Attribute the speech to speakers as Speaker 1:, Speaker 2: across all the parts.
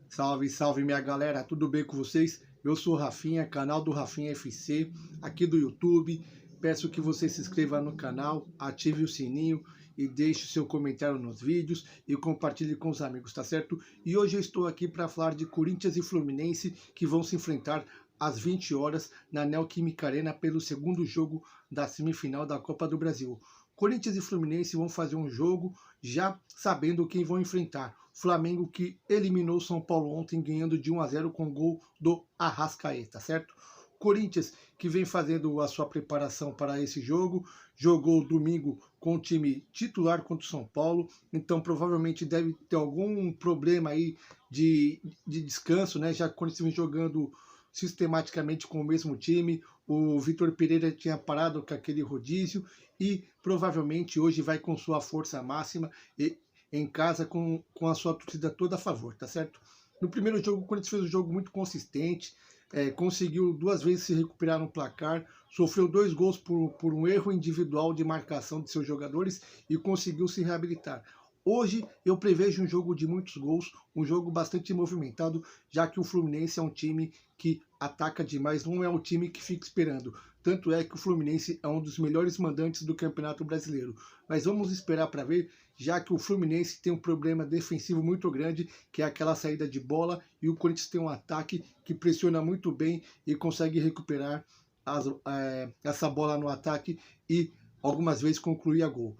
Speaker 1: Salve, salve minha galera, tudo bem com vocês? Eu sou o Rafinha, canal do Rafinha FC, aqui do YouTube. Peço que você se inscreva no canal, ative o sininho e deixe seu comentário nos vídeos e compartilhe com os amigos, tá certo? E hoje eu estou aqui para falar de Corinthians e Fluminense, que vão se enfrentar às 20 horas na Neoquímica Arena pelo segundo jogo da semifinal da Copa do Brasil. Corinthians e Fluminense vão fazer um jogo já sabendo quem vão enfrentar. Flamengo, que eliminou o São Paulo ontem, ganhando de 1-0 com o gol do Arrascaeta, certo? Corinthians, que vem fazendo a sua preparação para esse jogo, jogou domingo com o time titular contra o São Paulo, então provavelmente deve ter algum problema aí de descanso, né? Já que o Corinthians vem jogando sistematicamente com o mesmo time, o Vitor Pereira tinha parado com aquele rodízio e provavelmente hoje vai com sua força máxima e em casa com a sua torcida toda a favor, tá certo? No primeiro jogo, o Corinthians fez um jogo muito consistente, conseguiu 2 vezes se recuperar no placar, sofreu 2 gols por um erro individual de marcação de seus jogadores e conseguiu se reabilitar. Hoje eu prevejo um jogo de muitos gols, um jogo bastante movimentado, já que o Fluminense é um time que ataca demais, não é um time que fica esperando. Tanto é que o Fluminense é um dos melhores mandantes do Campeonato Brasileiro. Mas vamos esperar para ver, já que o Fluminense tem um problema defensivo muito grande, que é aquela saída de bola, e o Corinthians tem um ataque que pressiona muito bem e consegue recuperar essa bola no ataque e algumas vezes concluir a gol.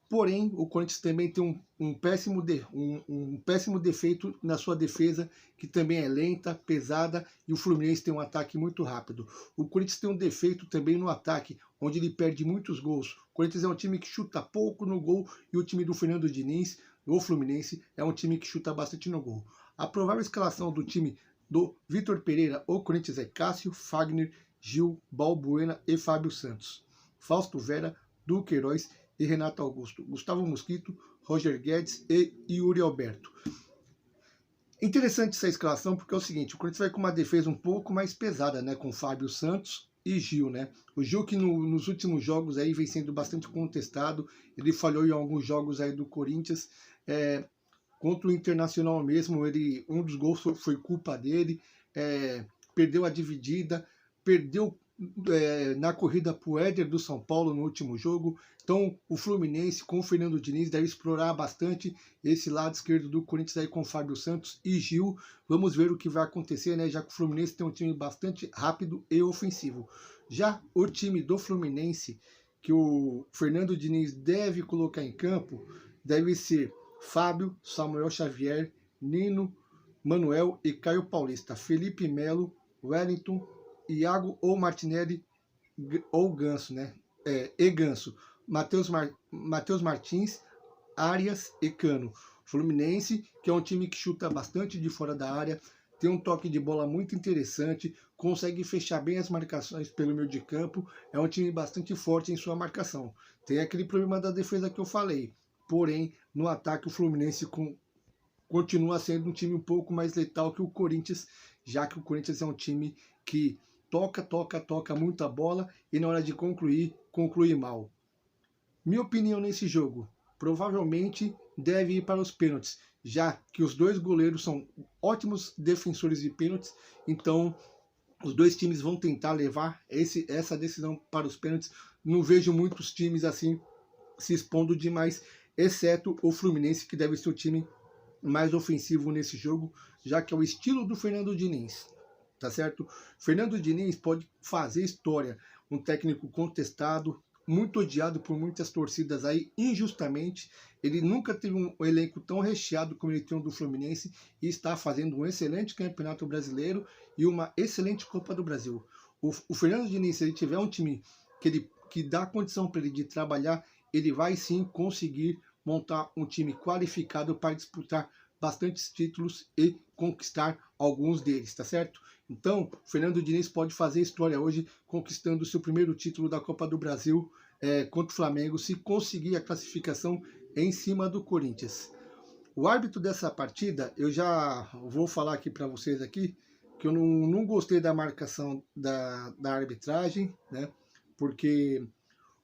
Speaker 1: Porém, o Corinthians também tem um péssimo defeito na sua defesa, que também é lenta, pesada, e o Fluminense tem um ataque muito rápido. O Corinthians tem um defeito também no ataque, onde ele perde muitos gols. O Corinthians é um time que chuta pouco no gol, e o time do Fernando Diniz, o Fluminense, é um time que chuta bastante no gol. A provável escalação do time do Vitor Pereira, o Corinthians, é Cássio, Fagner, Gil, Balbuena e Fábio Santos. Fausto Vera, Duqueiroz e Renato Augusto, Gustavo Mosquito, Roger Guedes e Yuri Alberto. Interessante essa escalação porque é o seguinte, o Corinthians vai com uma defesa um pouco mais pesada, né, com Fábio Santos e Gil, né? O Gil que nos últimos jogos aí vem sendo bastante contestado, ele falhou em alguns jogos aí do Corinthians, contra o Internacional mesmo, um dos gols foi culpa dele, perdeu a dividida, perdeu na corrida para o Éder do São Paulo no último jogo. Então o Fluminense com o Fernando Diniz deve explorar bastante esse lado esquerdo do Corinthians aí com Fábio Santos e Gil. Vamos ver o que vai acontecer, né? Já que o Fluminense tem um time bastante rápido e ofensivo. Já o time do Fluminense, que o Fernando Diniz deve colocar em campo, deve ser Fábio, Samuel Xavier, Nino, Manuel e Caio Paulista, Felipe Melo, Wellington, Iago ou Martinelli ou Ganso, né? E Ganso, Matheus Martins, Arias e Cano. Fluminense, que é um time que chuta bastante de fora da área, tem um toque de bola muito interessante, consegue fechar bem as marcações pelo meio de campo, é um time bastante forte em sua marcação. Tem aquele problema da defesa que eu falei, porém, no ataque o Fluminense continua sendo um time um pouco mais letal que o Corinthians, já que o Corinthians é um time que toca muita bola e na hora de conclui mal. Minha opinião nesse jogo, provavelmente deve ir para os pênaltis, já que os 2 goleiros são ótimos defensores de pênaltis, então os 2 times vão tentar levar essa decisão para os pênaltis. Não vejo muitos times assim se expondo demais, exceto o Fluminense, que deve ser o time mais ofensivo nesse jogo, já que é o estilo do Fernando Diniz. Tá certo? Fernando Diniz pode fazer história, um técnico contestado, muito odiado por muitas torcidas aí, injustamente. Ele nunca teve um elenco tão recheado como ele tem o do Fluminense e está fazendo um excelente Campeonato Brasileiro e uma excelente Copa do Brasil. O Fernando Diniz, se ele tiver um time que dá condição para ele de trabalhar, ele vai sim conseguir montar um time qualificado para disputar bastantes títulos e conquistar alguns deles, tá certo? Então, Fernando Diniz pode fazer história hoje, conquistando o seu primeiro título da Copa do Brasil contra o Flamengo se conseguir a classificação em cima do Corinthians. O árbitro dessa partida, eu já vou falar aqui para vocês aqui, que eu não gostei da marcação da arbitragem, né? Porque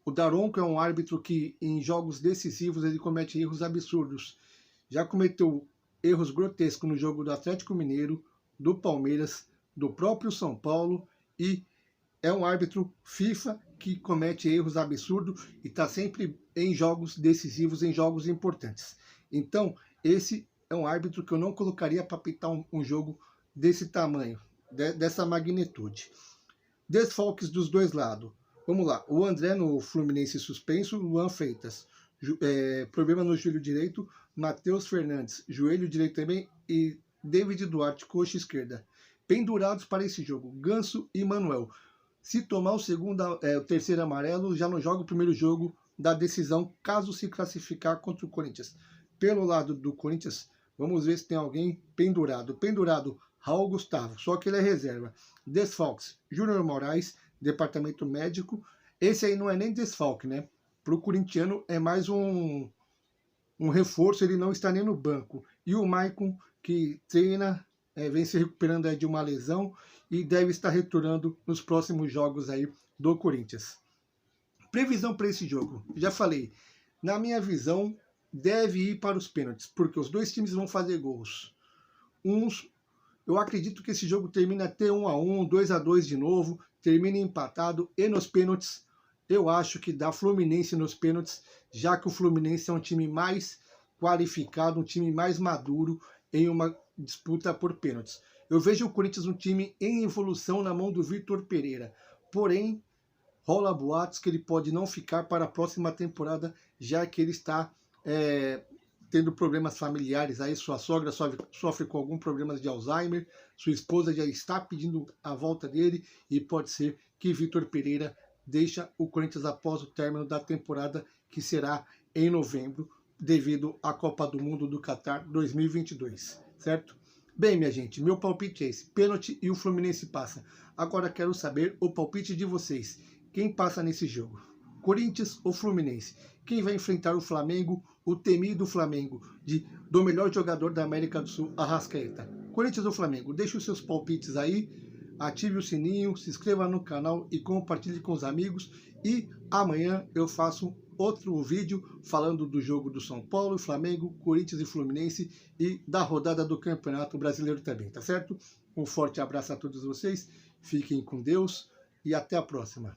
Speaker 1: o Daronco é um árbitro que em jogos decisivos ele comete erros absurdos. Já cometeu erros grotescos no jogo do Atlético Mineiro, do Palmeiras, do próprio São Paulo, e é um árbitro FIFA que comete erros absurdos e está sempre em jogos decisivos, em jogos importantes. Então, esse é um árbitro que eu não colocaria para apitar um jogo desse tamanho, dessa magnitude. Desfalques dos dois lados. Vamos lá. O André no Fluminense suspenso, Luan Freitas. Problema no joelho direito. Matheus Fernandes, joelho direito também. E David Duarte, coxa esquerda. Pendurados para esse jogo. Ganso e Manuel. Se tomar o terceiro amarelo, já não joga o primeiro jogo da decisão, caso se classificar contra o Corinthians. Pelo lado do Corinthians, vamos ver se tem alguém pendurado. Pendurado, Raul Gustavo, só que ele é reserva. Desfalques, Júnior Moraes, departamento médico. Esse aí não é nem desfalque, né? Para o corintiano é mais um reforço, ele não está nem no banco. E o Maicon, que treina, vem se recuperando de uma lesão e deve estar retornando nos próximos jogos aí do Corinthians. Previsão para esse jogo, já falei, na minha visão, deve ir para os pênaltis, porque os dois times vão fazer gols. Eu acredito que esse jogo termina até 1-1, 2-2 de novo, termina empatado, e nos pênaltis, eu acho que dá Fluminense nos pênaltis, já que o Fluminense é um time mais qualificado, um time mais maduro em uma disputa por pênaltis. Eu vejo o Corinthians um time em evolução na mão do Vitor Pereira, porém, rola boatos que ele pode não ficar para a próxima temporada, já que ele está tendo problemas familiares. Aí sua sogra sofre com algum problema de Alzheimer, sua esposa já está pedindo a volta dele, e pode ser que Vitor Pereira deixa o Corinthians após o término da temporada, que será em novembro, devido à Copa do Mundo do Catar 2022, certo? Bem, minha gente, meu palpite é esse, pênalti e o Fluminense passa. Agora quero saber o palpite de vocês. Quem passa nesse jogo? Corinthians ou Fluminense? Quem vai enfrentar o Flamengo, o temido Flamengo, do melhor jogador da América do Sul, Arrascaeta? Corinthians ou Flamengo? Deixe os seus palpites aí, ative o sininho, se inscreva no canal e compartilhe com os amigos. E amanhã eu faço outro vídeo falando do jogo do São Paulo, Flamengo, Corinthians e Fluminense, e da rodada do Campeonato Brasileiro também, tá certo? Um forte abraço a todos vocês, fiquem com Deus e até a próxima.